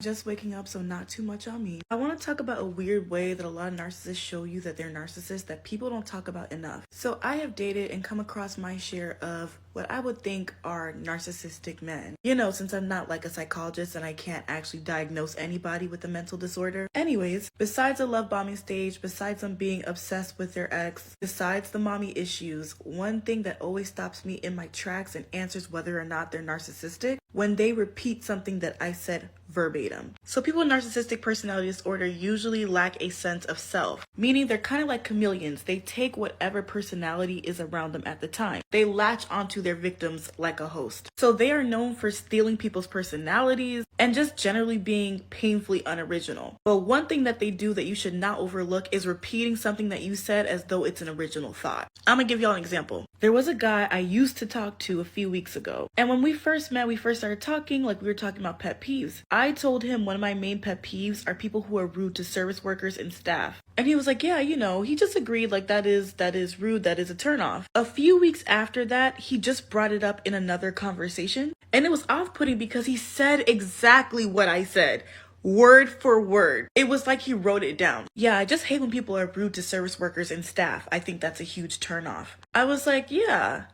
Just waking up, so not too much on me. I want to talk about a weird way that a lot of narcissists show you that they're narcissists that people don't talk about enough. So I have dated and come across my share of what I would think are narcissistic men. You know, since I'm not like a psychologist and I can't actually diagnose anybody with a mental disorder. Anyways, besides the love bombing stage, besides them being obsessed with their ex, besides the mommy issues, one thing that always stops me in my tracks and answers whether or not they're narcissistic, when they repeat something that I said verbatim. So people with narcissistic personality disorder usually lack a sense of self, meaning they're kind of like chameleons. They take whatever personality is around them at the time. They latch onto their victims like a host. So they are known for stealing people's personalities and just generally being painfully unoriginal. But one thing that they do that you should not overlook is repeating something that you said as though it's an original thought. I'm gonna give y'all an example. There was a guy I used to talk to a few weeks ago, and when we first met, we first started talking, like we were talking about pet peeves. I told him one of my main pet peeves are people who are rude to service workers and staff. And he was like, yeah, you know, he just agreed, like that is rude, that is a turnoff. A few weeks after that, he just brought it up in another conversation, and it was off-putting because he said exactly what I said. Word for word. It was like he wrote it down. Yeah, I just hate when people are rude to service workers and staff. I think that's a huge turnoff. I was like, yeah,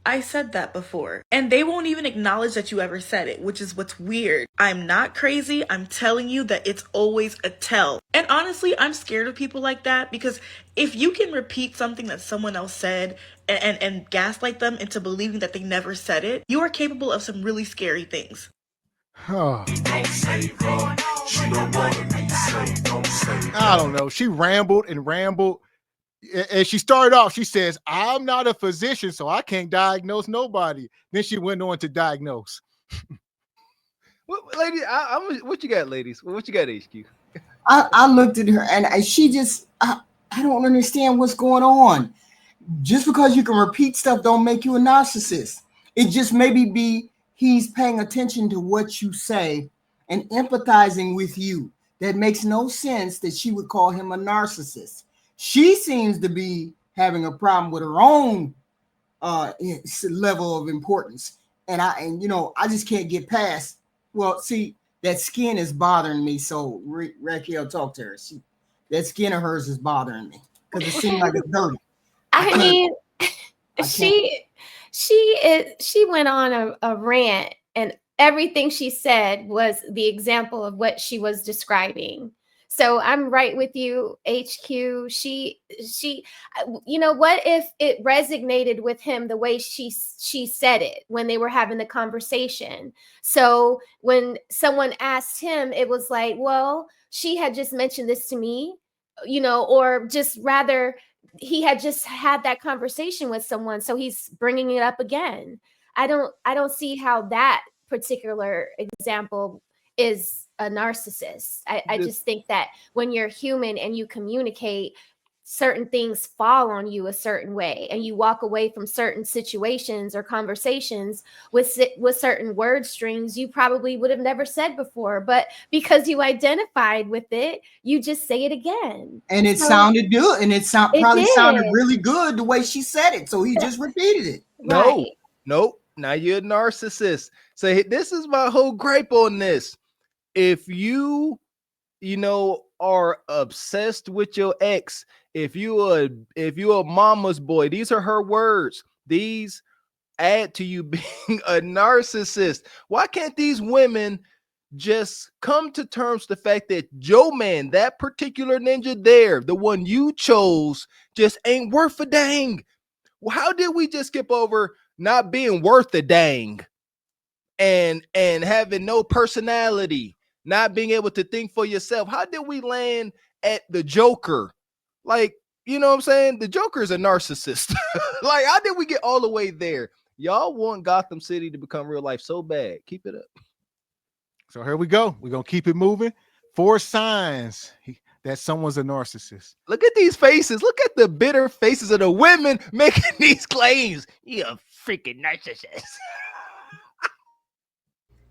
I said that before. And they won't even acknowledge that you ever said it, which is what's weird. I'm not crazy. I'm telling you that it's always a tell. And honestly, I'm scared of people like that because if you can repeat something that someone else said and gaslight them into believing that they never said it, you are capable of some really scary things. I don't know. She rambled and rambled. And she started off, she says, I'm not a physician, so I can't diagnose nobody. Then she went on to diagnose. What, ladies, what you got, ladies? What you got, HQ? I looked at her and she just, I don't understand what's going on. Just because you can repeat stuff don't make you a narcissist. It just maybe he's paying attention to what you say and empathizing with you. That makes no sense that she would call him a narcissist. She seems to be having a problem with her own level of importance. And I just can't get past, well, see, that skin is bothering me. So Raquel, talk to her. That skin of hers is bothering me because it seems like it's dirty. I mean, she went on a rant, and everything she said was the example of what she was describing. So I'm right with you, HQ. She, you know, what if it resonated with him the way she said it when they were having the conversation? So when someone asked him, it was like, well, she had just mentioned this to me, you know, or just rather he had just had that conversation with someone, so he's bringing it up again. I don't see how that particular example is a narcissist. I just think that when you're human and you communicate, certain things fall on you a certain way, and you walk away from certain situations or conversations with certain word strings you probably would have never said before, but because you identified with it, you just say it again. And it sounded good, and it probably sounded really good the way she said it, so he just repeated it. Right. Nope. Now you're a narcissist. So this is my whole gripe on this. If you are obsessed with your ex, if you're a mama's boy, these are her words. These add to you being a narcissist. Why can't these women just come to terms with the fact that Joe Man, that particular ninja there, the one you chose, just ain't worth a dang? How did we just skip over not being worth a dang and having no personality, not being able to think for yourself? How did we land at the Joker? Like, you know what I'm saying? The Joker is a narcissist. Like, how did we get all the way there? Y'all want Gotham City to become real life so bad. Keep it up. So here we go. We're going to keep it moving. 4 signs that someone's a narcissist. Look at these faces. Look at the bitter faces of the women making these claims. You're a freaking narcissist.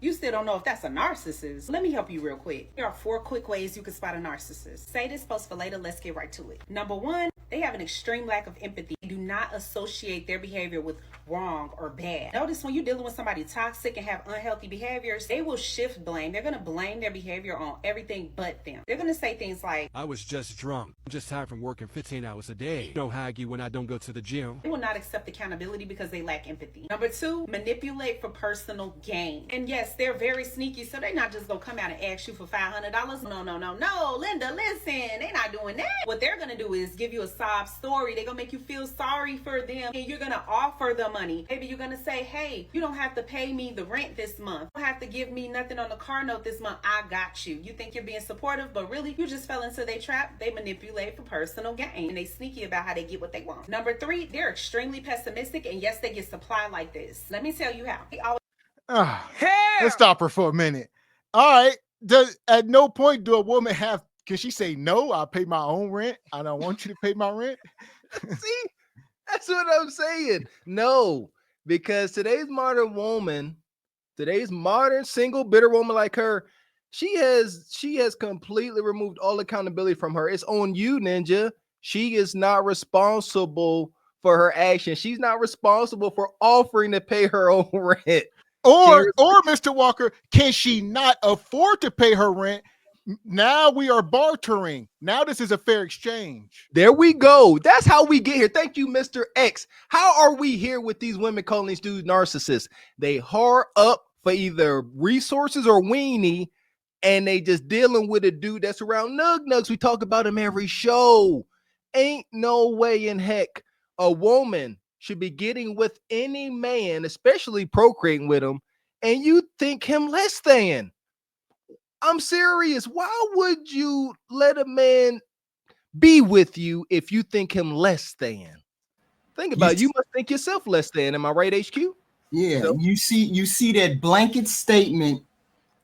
You still don't know if that's a narcissist. Let me help you real quick. There are 4 quick ways you can spot a narcissist. Say this post for later. Let's get right to it. Number 1, they have an extreme lack of empathy. They do not associate their behavior with wrong or bad. Notice when you're dealing with somebody toxic and have unhealthy behaviors, they will shift blame. They're going to blame their behavior on everything but them. They're going to say things like, I was just drunk. I'm just tired from working 15 hours a day. You know how I get when I don't go to the gym. they will not accept accountability because they lack empathy. Number two, manipulate for personal gain. And yes, they're very sneaky, so they're not just going to come out and ask you for $500. No, Linda, listen, they're not doing that. What they're going to do is give you a sob story. They're going to make you feel sorry for them, and you're going to offer the money. Maybe you're going to say, hey, you don't have to pay me the rent this month. You don't have to give me nothing on the car note this month. I got you. You think you're being supportive, but really you just fell into their trap. They manipulate for personal gain, and they sneaky about how they get what they want. Number three, they're extremely pessimistic, and yes, they get supply like this. Let me tell you how. They always Let's stop her for a minute. All right. At no point do a woman can she say, no, I'll pay my own rent? I don't want you to pay my rent. See, that's what I'm saying. No, because today's modern woman, today's modern single bitter woman like her, she has completely removed all accountability from her. It's on you, Ninja. She is not responsible for her actions. She's not responsible for offering to pay her own rent. Or Mr. Walker, can she not afford to pay her rent? Now we are bartering. Now this is a fair exchange. There we go. That's how we get here. Thank you, Mr. X. How are we here with these women calling these dudes narcissists? They hard up for either resources or weenie, and they just dealing with a dude that's around nug nugs. We talk about him every show. Ain't no way in heck a woman should be getting with any man, especially procreating with him, and you think him less than. I'm serious. Why would you let a man be with you if you think him less than? Think about it. You must think yourself less than. Am I right, HQ? Yeah, So, you see that blanket statement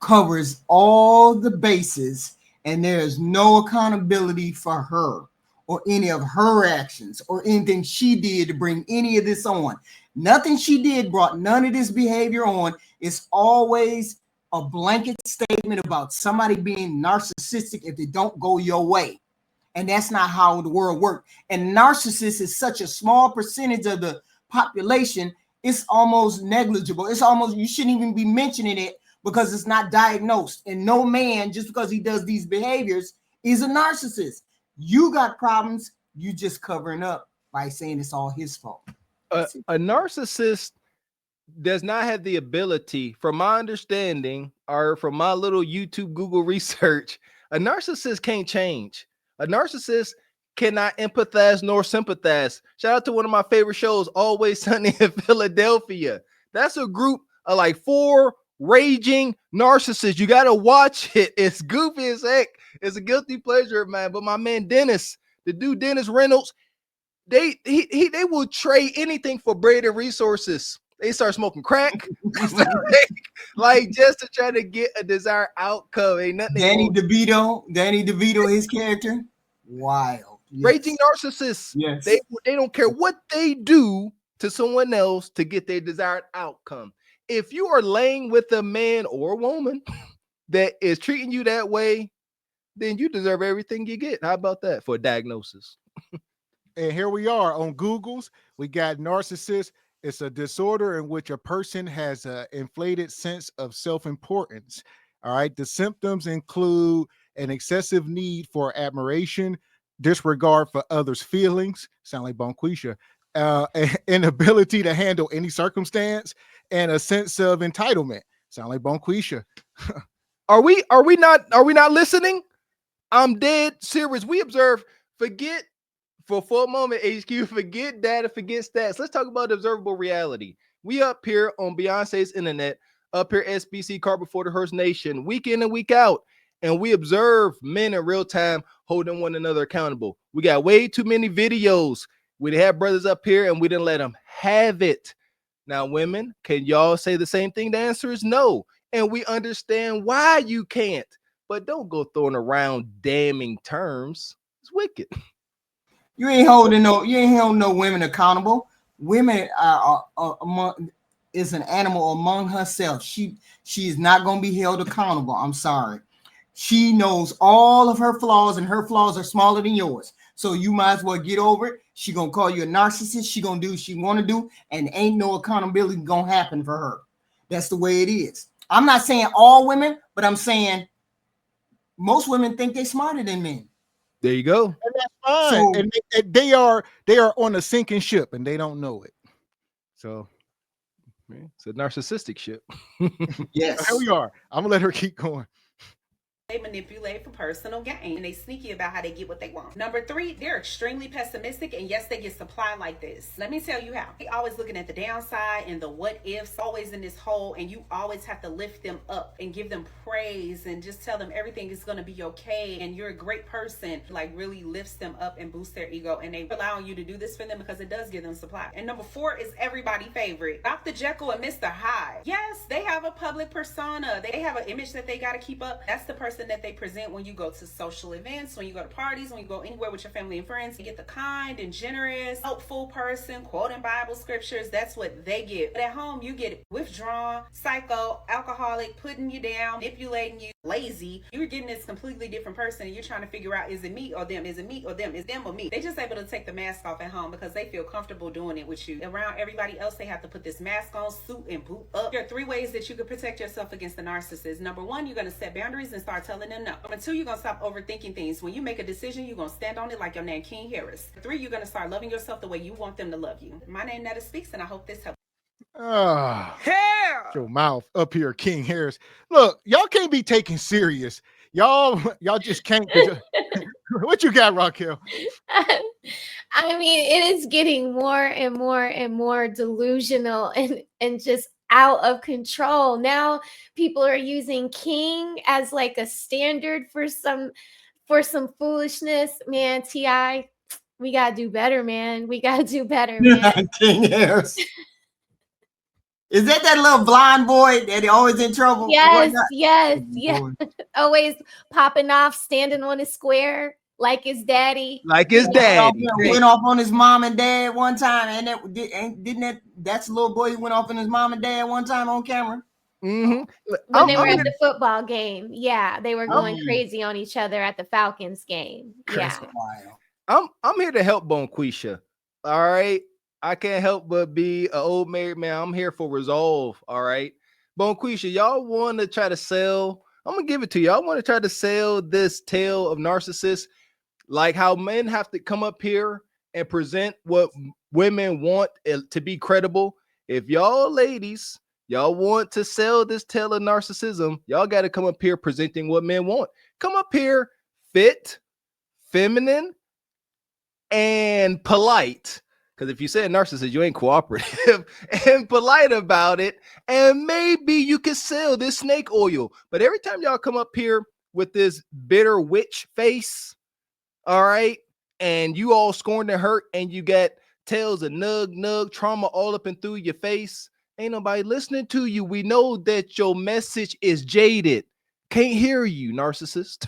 covers all the bases, and there's no accountability for her or any of her actions or anything she did to bring any of this on. Nothing she did brought none of this behavior on. It's always a blanket statement about somebody being narcissistic if they don't go your way. And that's not how the world works. And narcissists is such a small percentage of the population, it's almost negligible. It's almost, you shouldn't even be mentioning it because it's not diagnosed. And no man, just because he does these behaviors, is a narcissist. You got problems, you just covering up by saying it's all his fault. a narcissist does not have the ability, from my understanding or from my little YouTube Google research, a narcissist can't change. A narcissist cannot empathize nor sympathize. Shout out to one of my favorite shows, Always Sunny in Philadelphia. That's a group of like 4 raging narcissists. You got to watch it. It's goofy as heck. It's a guilty pleasure of mine. But my man Dennis, the dude Dennis Reynolds, they will trade anything for bread and resources. They start smoking crack, like just to try to get a desired outcome. Ain't nothing. Danny DeVito, his character, wild. Yes. Raging narcissists. Yes. They don't care what they do to someone else to get their desired outcome. If you are laying with a man or a woman that is treating you that way, then you deserve everything you get. How about that for a diagnosis? And here we are on Google's. We got narcissist. It's a disorder in which a person has an inflated sense of self-importance. All right. The symptoms include an excessive need for admiration, disregard for others' feelings, sound like Bonquisha, inability to handle any circumstance, and a sense of entitlement, sound like Bonquisha. Are we not listening? I'm dead serious. We observe, forget for a moment, HQ, forget data, forget stats. Let's talk about observable reality. We up here on Beyonce's internet, up here SBC Car Before the Hearst Nation, week in and week out, and we observe men in real time holding one another accountable. We got way too many videos. We had brothers up here and we didn't let them have it. Now, women, can y'all say the same thing? The answer is no. And we understand why you can't, but don't go throwing around damning terms. It's wicked. You ain't holding no women accountable. Women is an animal among herself. She is not going to be held accountable. I'm sorry. She knows all of her flaws, and her flaws are smaller than yours. So you might as well get over it. She gonna call you a narcissist. She gonna do what she want to do, and ain't no accountability gonna happen for her. That's the way it is. I'm not saying all women, but I'm saying most women think they're smarter than men. There you go. And that's fine. So- and they are on a sinking ship and they don't know it. So it's a narcissistic ship. Yes. here we are. I'm gonna let her keep going. They manipulate for personal gain, and they sneaky about how they get what they want. Number 3, they're extremely pessimistic, and yes, they get supply like this. Let me tell you how. They always looking at the downside and the what ifs, always in this hole, and you always have to lift them up and give them praise and just tell them everything is going to be okay and you're a great person. Like really lifts them up and boosts their ego, and they allow you to do this for them because it does give them supply. And number 4 is everybody favorite, Dr. Jekyll and Mr. Hyde. Yes, they have a public persona. They have an image that they got to keep up. That's the person that they present when you go to social events, when you go to parties, when you go anywhere with your family and friends. You get the kind and generous, helpful person, quoting Bible scriptures. That's what they get. But at home, you get withdrawn, psycho, alcoholic, putting you down, manipulating you, lazy. You're getting this completely different person, and you're trying to figure out, is it me or them? Is it me or them? Is them or me? They just able to take the mask off at home because they feel comfortable doing it with you. Around everybody else, they have to put this mask on, suit, and boot up. There are 3 ways that you can protect yourself against the narcissist. Number 1, you're going to set boundaries and start telling them no. Number 2, you're going to stop overthinking things. When you make a decision, you're going to stand on it like your name, King Harris. 3, you're going to start loving yourself the way you want them to love you. My name, Netta Speaks, and I hope this helps. Your mouth up here, King Harris. Look, y'all can't be taken serious. Y'all just can't. What you got, Raquel? I mean, it is getting more and more and more delusional and just out of control. Now people are using king as like a standard for some foolishness. Man, T.I., we gotta do better, man. We gotta do better, man. King Harris. Is that little blind boy that he always in trouble? Yes. Boy. Always popping off, standing on his square like his daddy. Like his daddy. Went off on his mom and dad one time, and that's the little boy who went off on his mom and dad one time on camera. Mm-hmm. When they were at the football game. Yeah, they were going crazy on each other at the Falcons game. Yeah. I'm here to help Bonquisha. All right. I can't help but be an old married man. I'm here for resolve. All right. Bonquisha, y'all want to try to sell? I'm gonna give it to you. Y'all want to try to sell this tale of narcissists, like how men have to come up here and present what women want to be credible. If y'all ladies, y'all want to sell this tale of narcissism, y'all got to come up here presenting what men want. Come up here fit, feminine, and polite. Because if you say a narcissist, you ain't cooperative and polite about it. And maybe you can sell this snake oil. But every time y'all come up here with this bitter witch face, all right, and you all scorn to hurt, and you got tales of nug, trauma all up and through your face, ain't nobody listening to you. We know that your message is jaded. Can't hear you, narcissist.